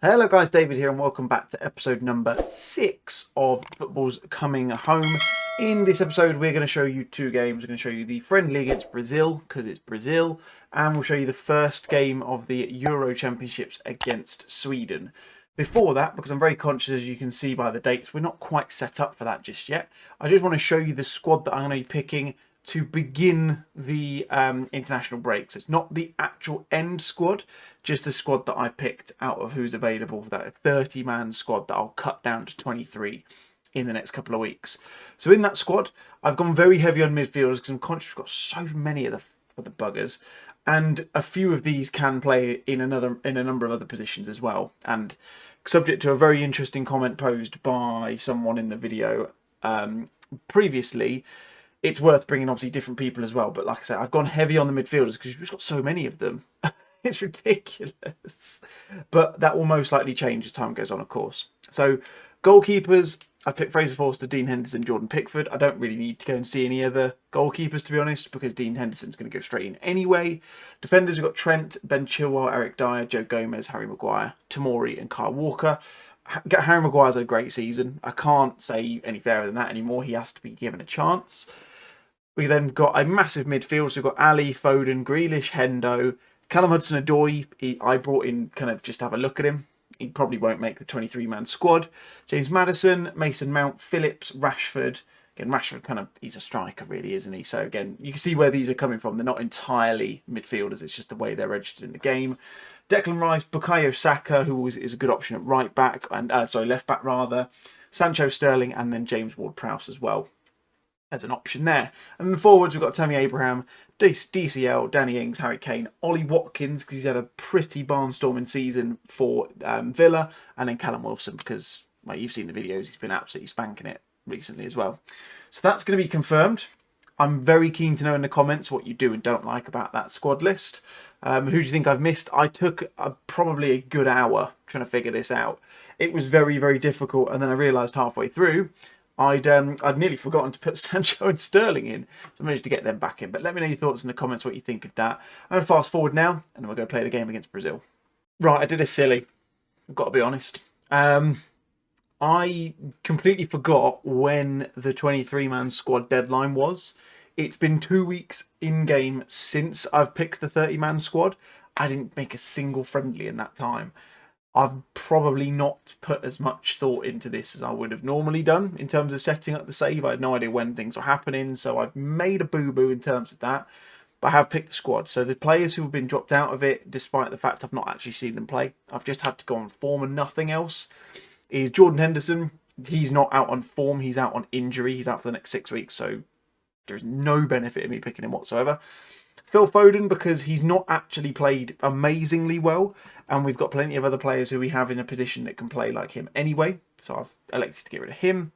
Hello guys, David here and welcome back to episode number 6 of Football's Coming Home. In this episode we're going to show you two games. We're going to show you the friendly against Brazil, because it's Brazil, and we'll show you the first game of the Euro Championships against Sweden. Before that, because I'm very conscious, as you can see by the dates, we're not quite set up for that just yet. I just want to show you the squad that I'm going to be picking to begin the international break. So it's not the actual end squad, just the squad that I picked out of who's available for that 30-man squad that I'll cut down to 23 in the next couple of weeks. So in that squad, I've gone very heavy on midfielders because I'm conscious we've got so many of the buggers, and a few of these can play in a number of other positions as well. And subject to a very interesting comment posed by someone in the video previously, it's worth bringing obviously different people as well. But like I said, I've gone heavy on the midfielders because we've just got so many of them. It's ridiculous. But that will most likely change as time goes on, of course. So goalkeepers, I've picked Fraser Forster, Dean Henderson, Jordan Pickford. I don't really need to go and see any other goalkeepers, to be honest, because Dean Henderson's going to go straight in anyway. Defenders, we've got Trent, Ben Chilwell, Eric Dyer, Joe Gomez, Harry Maguire, Tomori and Kyle Walker. Harry Maguire's had a great season. I can't say any fairer than that anymore. He has to be given a chance. We then got a massive midfield. So we've got Ali, Foden, Grealish, Hendo, Callum Hudson-Odoi. I brought in kind of just to have a look at him. He probably won't make the 23-man squad. James Maddison, Mason Mount, Phillips, Rashford. Again, Rashford he's a striker really, isn't he? So again, you can see where these are coming from. They're not entirely midfielders. It's just the way they're registered in the game. Declan Rice, Bukayo Saka, who is a good option at right back, and left back rather. Sancho, Sterling, and then James Ward-Prowse as well as an option there. And then the forwards, we've got Tammy Abraham, DCL, Danny Ings, Harry Kane, Ollie Watkins, because he's had a pretty barnstorming season for Villa, and then Callum Wilson, because well, you've seen the videos, he's been absolutely spanking it recently as well. So that's going to be confirmed. I'm very keen to know in the comments what you do and don't like about that squad list. Who do you think I've missed? I took probably a good hour trying to figure this out. It was very, very difficult, and then I realised halfway through I'd nearly forgotten to put Sancho and Sterling in, so I managed to get them back in. But let me know your thoughts in the comments, what you think of that. I'm going to fast forward now, and then we'll go play the game against Brazil. Right, I did a silly. I've got to be honest. I completely forgot when the 23-man squad deadline was. It's been 2 weeks in-game since I've picked the 30-man squad. I didn't make a single friendly in that time. I've probably not put as much thought into this as I would have normally done in terms of setting up the save. I had no idea when things were happening, so I've made a boo-boo in terms of that. But I have picked the squad. So the players who have been dropped out of it, despite the fact I've not actually seen them play, I've just had to go on form and nothing else, is Jordan Henderson. He's not out on form. He's out on injury. He's out for the next 6 weeks, so there's no benefit in me picking him whatsoever. Phil Foden, because he's not actually played amazingly well, and we've got plenty of other players who we have in a position that can play like him anyway, so I've elected to get rid of him.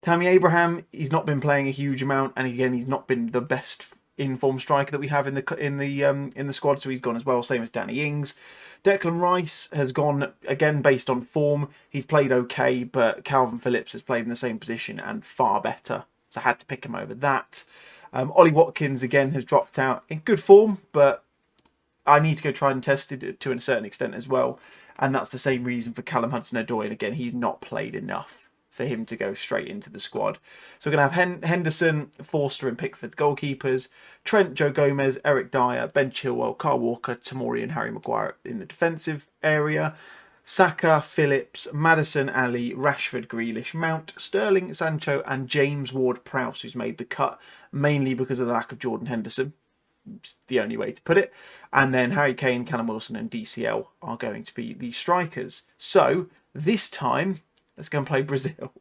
Tammy Abraham, he's not been playing a huge amount, and again, he's not been the best in-form striker that we have in the squad, so he's gone as well, same as Danny Ings. Declan Rice has gone, again, based on form. He's played okay, but Calvin Phillips has played in the same position and far better, so I had to pick him over that. Ollie Watkins, again, has dropped out in good form, but I need to go try and test it to a certain extent as well. And that's the same reason for Callum Hudson-Odoi. And again, he's not played enough for him to go straight into the squad. So we're going to have Henderson, Forster and Pickford goalkeepers, Trent, Joe Gomez, Eric Dyer, Ben Chilwell, Kyle Walker, Tomori and Harry Maguire in the defensive area. Saka, Phillips, Maddison, Ali, Rashford, Grealish, Mount, Sterling, Sancho and James Ward-Prowse, who's made the cut, mainly because of the lack of Jordan Henderson. It's the only way to put it. And then Harry Kane, Callum Wilson and DCL are going to be the strikers. So this time, let's go and play Brazil.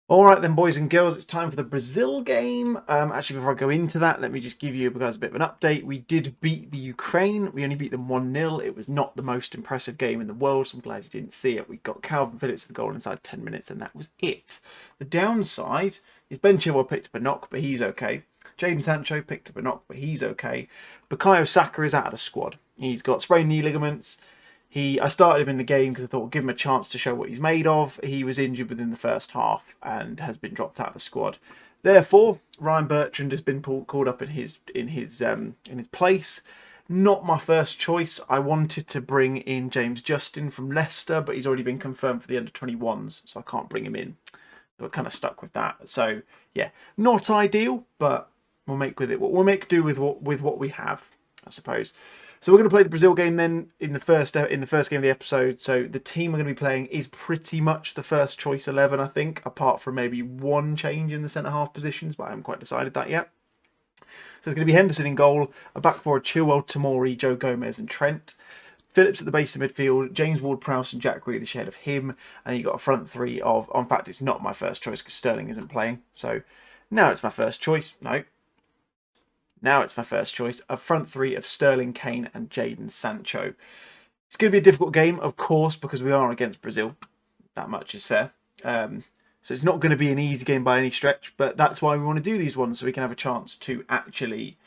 All right then, boys and girls, it's time for the Brazil game. Actually, before I go into that, let me just give you guys a bit of an update. We did beat the Ukraine. We only beat them 1-0. It was not the most impressive game in the world, so I'm glad you didn't see it. We got Calvin Phillips to the goal inside 10 minutes, and that was it. The downside is Ben Chilwell picked up a knock, but he's okay. Jadon Sancho picked up a knock, but he's okay. Bukayo Saka is out of the squad. He's got sprained knee ligaments. I started him in the game because I thought, we'll give him a chance to show what he's made of. He was injured within the first half and has been dropped out of the squad. Therefore, Ryan Bertrand has been called up in his place. Not my first choice. I wanted to bring in James Justin from Leicester, but he's already been confirmed for the under-21s, so I can't bring him in. So we're kind of stuck with that. So yeah, not ideal, but we'll make with it. We'll make do with what we have, I suppose. So we're going to play the Brazil game then in the first game of the episode. So the team we're going to be playing is pretty much the first choice 11, I think, apart from maybe one change in the centre half positions, but I haven't quite decided that yet. So it's going to be Henderson in goal, a back four of Chilwell, Tomori, Joe Gomez and Trent. Phillips at the base of the midfield, James Ward-Prowse and Jack Grealish ahead of him. And you've got a front three of... In fact, it's not my first choice because Sterling isn't playing. So now it's my first choice. No. Now it's my first choice. A front three of Sterling, Kane and Jadon Sancho. It's going to be a difficult game, of course, because we are against Brazil. That much is fair. So it's not going to be an easy game by any stretch, but that's why we want to do these ones, so we can have a chance to actually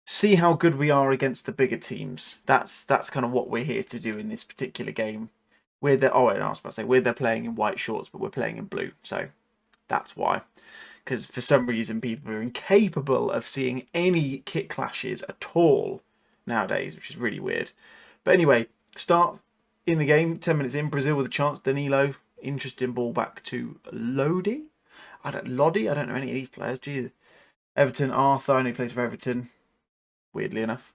see how good we are against the bigger teams. That's kind of what we're here to do in this particular game. We're playing in white shorts, but we're playing in blue, so that's why. Because for some reason, people are incapable of seeing any kit clashes at all nowadays, which is really weird. But anyway, start in the game, 10 minutes in, Brazil with a chance, Danilo. Interesting ball back to Lodi. I don't know any of these players. Jesus. Everton, Arthur only plays for Everton. Weirdly enough,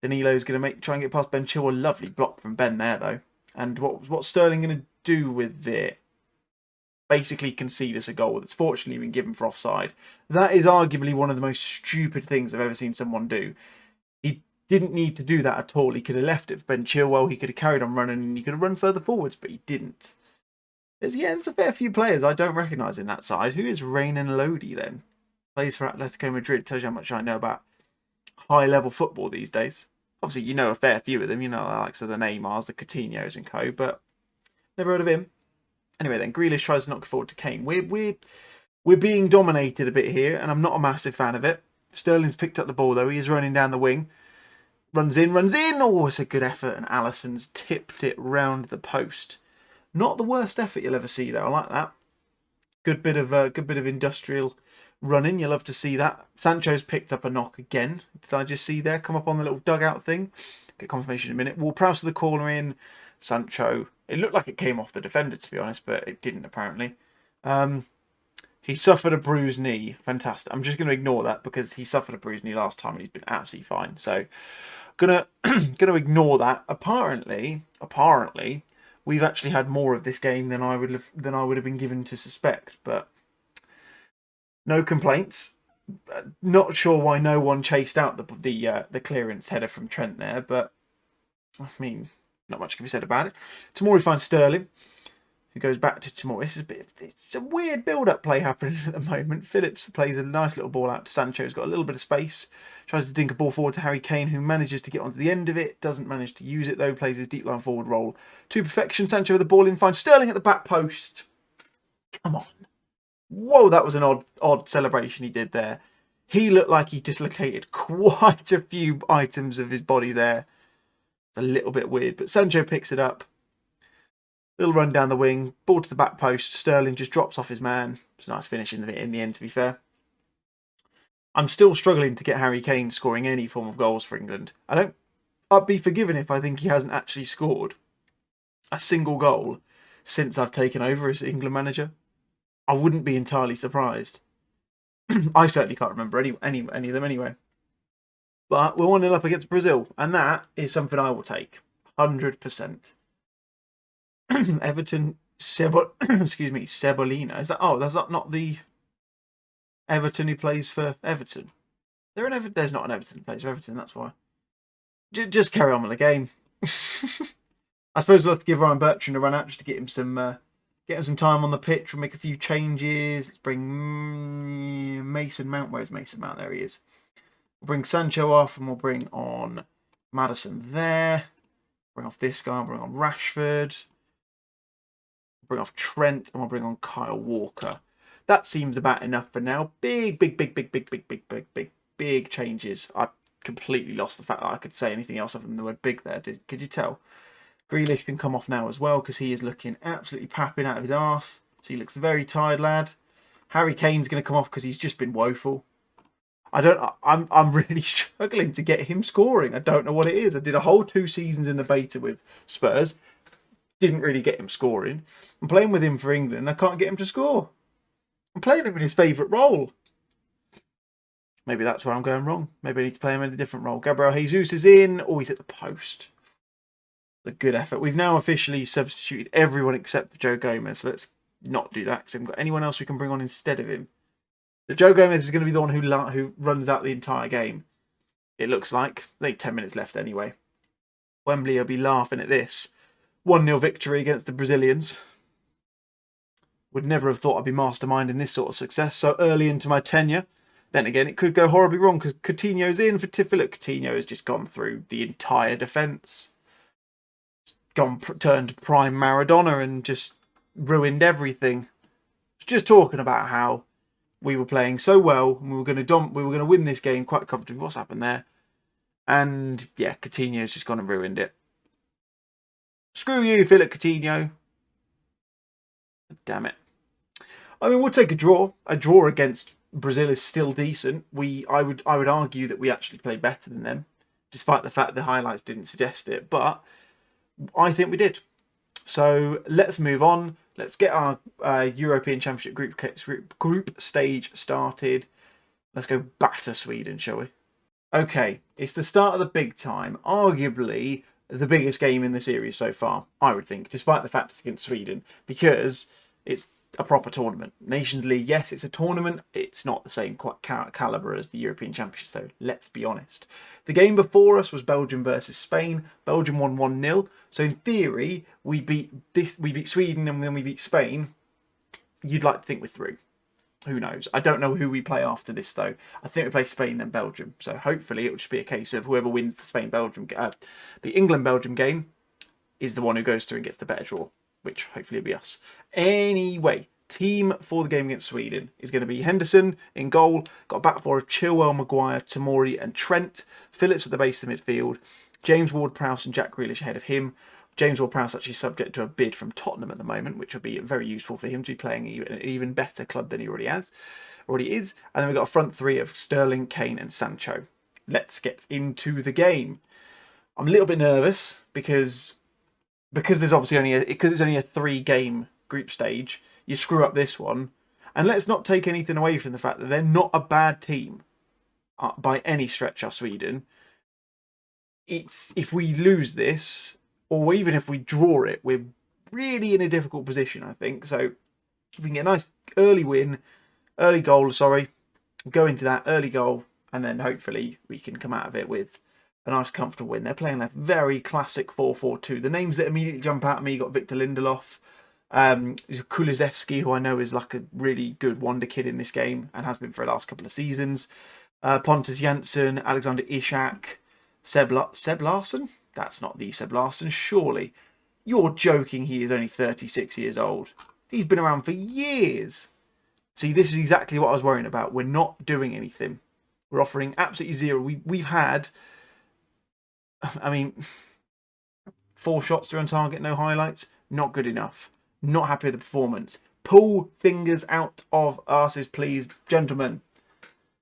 Danilo's going to try and get past Ben Chilwell. Lovely block from Ben there though. And what's Sterling going to do with it? Basically concede us a goal that's fortunately been given for offside. That is arguably one of the most stupid things I've ever seen someone do. He didn't need to do that at all. He could have left it for Ben Chilwell. He could have carried on running and he could have run further forwards, but he didn't. There's a fair few players I don't recognise in that side. Who is Raynan Lodi then? Plays for Atletico Madrid. Tells you how much I know about high-level football these days. Obviously, you know a fair few of them. You know the likes of the Neymars, the Coutinhos and co. But never heard of him. Anyway, then Grealish tries to knock forward to Kane. We're being dominated a bit here, and I'm not a massive fan of it. Sterling's picked up the ball though. He is running down the wing. Runs in. Oh, it's a good effort, and Alisson's tipped it round the post. Not the worst effort you'll ever see though. I like that. Good bit of industrial running. You'll love to see that. Sancho's picked up a knock again. Did I just see there? Come up on the little dugout thing. Get confirmation in a minute. Ward-Prowse to the corner in. Sancho. It looked like it came off the defender, to be honest, but it didn't apparently. He suffered a bruised knee. Fantastic. I'm just going to ignore that because he suffered a bruised knee last time and he's been absolutely fine. So, gonna ignore that. Apparently, we've actually had more of this game than I would have been given to suspect, but no complaints. Not sure why no one chased out the clearance header from Trent there, but I mean, not much can be said about it. Tomori finds Sterling, who goes back to Tomori. It's a weird build-up play happening at the moment. Phillips plays a nice little ball out to Sancho. He's got a little bit of space. Tries to dink a ball forward to Harry Kane, who manages to get onto the end of it. Doesn't manage to use it, though. Plays his deep line forward role to perfection. Sancho with the ball in. Finds Sterling at the back post. Come on. Whoa, that was an odd celebration he did there. He looked like he dislocated quite a few items of his body there. It's a little bit weird, but Sancho picks it up. Little run down the wing. Ball to the back post. Sterling just drops off his man. It's a nice finish in the end, to be fair. I'm still struggling to get Harry Kane scoring any form of goals for England. I'd be forgiven if I think he hasn't actually scored a single goal since I've taken over as England manager. I wouldn't be entirely surprised. I certainly can't remember any of them anyway. But we're 1-0 up against Brazil, and that is something I will take. 100%. Everton, Cebolina. Is that? Oh, that's not the Everton who plays for Everton. There's not an Everton who plays for Everton. That's why. Just carry on with the game. I suppose we'll have to give Ryan Bertrand a run out just to get him some time on the pitch. We'll make a few changes. Let's bring Mason Mount. Where's Mason Mount? There he is. We'll bring Sancho off and we'll bring on Maddison there. Bring off this guy. Bring on Rashford. Bring off Trent and we'll bring on Kyle Walker. That seems about enough for now. Big changes. I completely lost the fact that I could say anything else other than the word big there. Could you tell? Grealish can come off now as well because he is looking absolutely papping out of his arse. So he looks very tired, lad. Harry Kane's going to come off because he's just been woeful. I'm really struggling to get him scoring. I don't know what it is. I did a whole 2 seasons in the beta with Spurs. Didn't really get him scoring. I'm playing with him for England. I can't get him to score. I'm playing him in his favourite role. Maybe that's where I'm going wrong. Maybe I need to play him in a different role. Gabriel Jesus is in. Oh, he's at the post. A good effort. We've now officially substituted everyone except for Joe Gomez. So let's not do that because we haven't got anyone else we can bring on instead of him. So Joe Gomez is going to be the one who runs out the entire game. It looks like. There's 10 minutes left anyway. Wembley will be laughing at this. 1-0 victory against the Brazilians. Would never have thought I'd be masterminding this sort of success so early into my tenure. Then again, it could go horribly wrong because Coutinho's in for Philip. Coutinho has just gone through the entire defence. Turned prime Maradona and just ruined everything. Just talking about how we were playing so well and we were going to win this game quite comfortably. What's happened there? And yeah, Coutinho's just gone and ruined it. Screw you, Philip Coutinho. Damn it. I mean, we'll take a draw. A draw against Brazil is still decent. I would argue that we actually played better than them, despite the fact the highlights didn't suggest it. But I think we did. So let's move on. Let's get our European Championship group stage started. Let's go batter Sweden, shall we? Okay, it's the start of the big time. Arguably the biggest game in the series so far, I would think, despite the fact it's against Sweden, because it's a proper tournament. Nations League, yes, it's a tournament. It's not the same calibre as the European Championships, though. Let's be honest. The game before us was Belgium versus Spain. Belgium won 1-0. So in theory, we beat Sweden and then we beat Spain. You'd like to think we're through. Who knows? I don't know who we play after this, though. I think we play Spain then Belgium. So hopefully it will just be a case of whoever wins the England-Belgium game is the one who goes through and gets the better draw, which hopefully will be us. Anyway, team for the game against Sweden is going to be Henderson in goal. Got a back four of Chilwell, Maguire, Tomori and Trent. Phillips at the base of the midfield. James Ward-Prowse and Jack Grealish ahead of him. James Ward-Prowse actually subject to a bid from Tottenham at the moment, which will be very useful for him to be playing an even better club than he already is. And then we've got a front three of Sterling, Kane and Sancho. Let's get into the game. I'm a little bit nervous because there's obviously it's only a 3-game group stage. You screw up this one, and let's not take anything away from the fact that they're not a bad team by any stretch. Are Sweden? If we lose this, or even if we draw it, we're really in a difficult position, I think. So if we can get a nice early goal, go into that early goal, and then hopefully we can come out of it with a nice comfortable win. They're playing a very classic 4-4-2. The names that immediately jump out at me, you got Victor Lindelof, Kulusevski, who I know is like a really good wonder kid in this game and has been for the last couple of seasons. Pontus Jansson, Alexander Isak, Seb Larsson? That's not the Seb Larsson, surely. You're joking, he is only 36 years old. He's been around for years. See, this is exactly what I was worrying about. We're not doing anything. We're offering absolutely zero. We've had, 4 shots through on target, no highlights. Not good enough. Not happy with the performance. Pull fingers out of arses, please, gentlemen.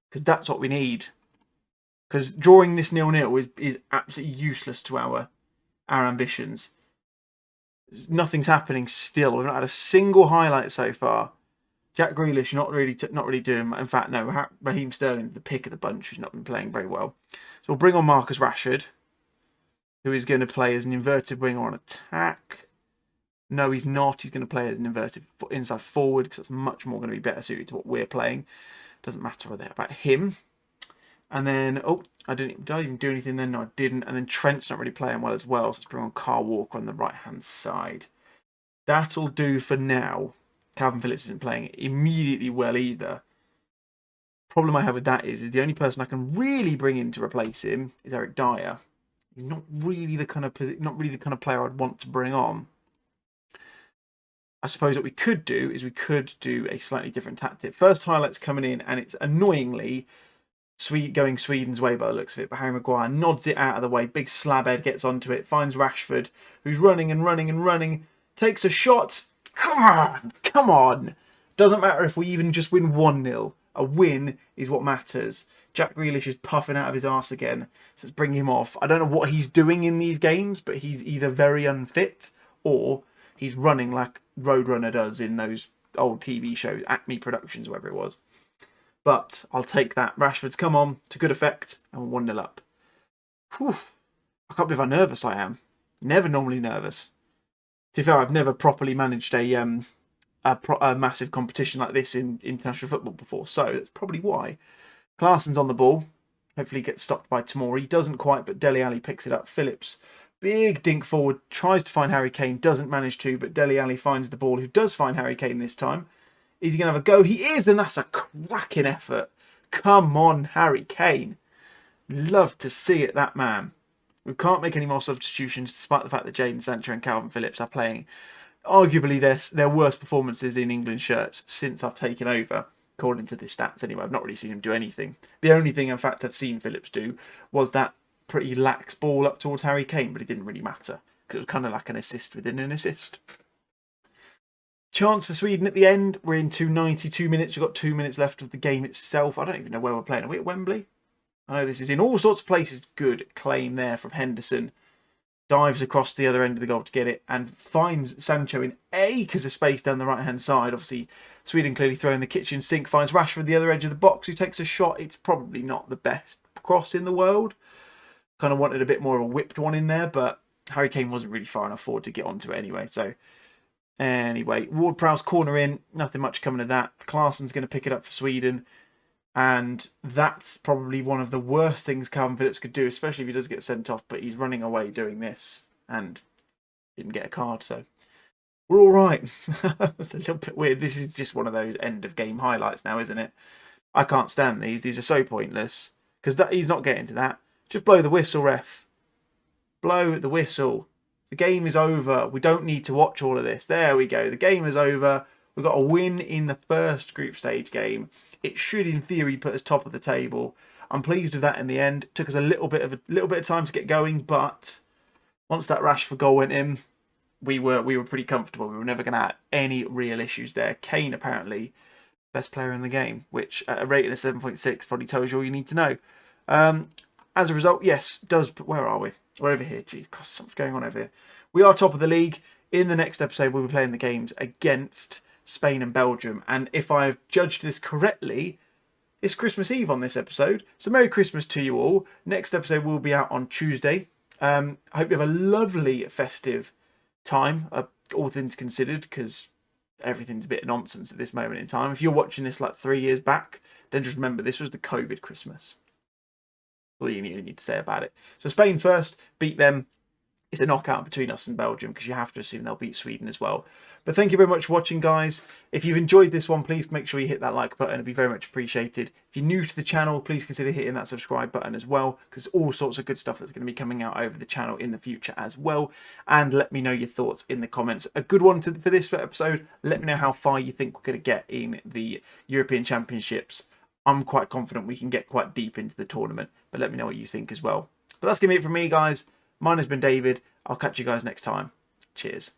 Because that's what we need. Because drawing this 0-0 is absolutely useless to our ambitions. Nothing's happening still. We've not had a single highlight so far. Jack Grealish not really doing. In fact, no. Raheem Sterling, the pick of the bunch, who's not been playing very well. So we'll bring on Marcus Rashford, who is going to play as an inverted winger on attack. No, he's not. He's going to play as an inverted inside forward because that's much more going to be better suited to what we're playing. Doesn't matter about him. And then, did I even do anything then? No, I didn't. And then Trent's not really playing well as well, so let's bring on Kyle Walker on the right-hand side. That'll do for now. Calvin Phillips isn't playing immediately well either. Problem I have with that is the only person I can really bring in to replace him is Eric Dyer. He's not really the kind of player I'd want to bring on. I suppose what we could do is we could do a slightly different tactic. First highlights coming in, and it's annoyingly going Sweden's way by the looks of it. But Harry Maguire nods it out of the way. Big slabhead gets onto it, finds Rashford, who's running and running and running. Takes a shot. Come on. Doesn't matter if we even just win 1-0. A win is what matters. Jack Grealish is puffing out of his arse again, so let's bring him off. I don't know what he's doing in these games, but he's either very unfit or he's running like Roadrunner does in those old TV shows, Acme Productions, whatever it was. But I'll take that. Rashford's come on to good effect, and we're 1-0 up. Whew. I can't believe how nervous I am. Never normally nervous. To be fair, I've never properly managed a massive competition like this in international football before, so that's probably why. Klaasen's on the ball. Hopefully gets stopped by Tomori. He doesn't quite, but Dele Alli picks it up. Phillips, big dink forward, tries to find Harry Kane, doesn't manage to, but Dele Alli finds the ball, who does find Harry Kane this time. Is he going to have a go? He is, and that's a cracking effort. Come on, Harry Kane. Love to see it, that man. We can't make any more substitutions, despite the fact that Jadon Sancho and Calvin Phillips are playing arguably their worst performances in England shirts since I've taken over. According to the stats anyway, I've not really seen him do anything. The only thing, in fact, I've seen Phillips do was that pretty lax ball up towards Harry Kane, but it didn't really matter because it was kind of like an assist within an assist. Chance for Sweden at the end. We're into 92 minutes. We've got 2 minutes left of the game itself. I don't even know where we're playing. Are we at Wembley? I know this is in all sorts of places. Good claim there from Henderson. Dives across the other end of the goal to get it and finds Sancho in acres of space down the right-hand side. Obviously, Sweden clearly throwing the kitchen sink. Finds Rashford the other edge of the box, who takes a shot. It's probably not the best cross in the world. Kind of wanted a bit more of a whipped one in there, but Harry Kane wasn't really far enough forward to get onto it anyway. So, anyway, Ward-Prowse corner in. Nothing much coming of that. Klaasen's going to pick it up for Sweden. And that's probably one of the worst things Calvin Phillips could do, especially if he does get sent off. But he's running away doing this and didn't get a card, so we're all right. That's a little bit weird. This is just one of those end of game highlights now, isn't it? I can't stand these. These are so pointless because he's not getting to that. Just blow the whistle, ref. Blow the whistle. The game is over. We don't need to watch all of this. There we go. The game is over. We've got a win in the first group stage game. It should, in theory, put us top of the table. I'm pleased with that in the end. It took us a little bit of time to get going, but once that Rashford goal went in, we were pretty comfortable. We were never going to have any real issues there. Kane, apparently, best player in the game, which at a rating of 7.6 probably tells you all you need to know. As a result, yes, where are we? We're over here. Geez, gosh, something's going on over here. We are top of the league. In the next episode, we'll be playing the games against Spain and Belgium, and if I've judged this correctly, it's Christmas Eve on this episode, so Merry Christmas to you all. Next episode will be out on Tuesday. I hope you have a lovely festive time, all things considered, because everything's a bit of nonsense at this moment in time. If you're watching this like 3 years back, then just remember this was the COVID Christmas. All you need to say about it. So Spain first, beat them. It's a knockout between us and Belgium because you have to assume they'll beat Sweden as well. But thank you very much for watching, guys. If you've enjoyed this one, please make sure you hit that like button. It'd be very much appreciated. If you're new to the channel, please consider hitting that subscribe button as well, because all sorts of good stuff that's going to be coming out over the channel in the future as well. And let me know your thoughts in the comments. A good one for this episode, let me know how far you think we're going to get in the European Championships. I'm quite confident we can get quite deep into the tournament, but let me know what you think as well. But that's going to be it from me, guys. Mine has been David. I'll catch you guys next time. Cheers.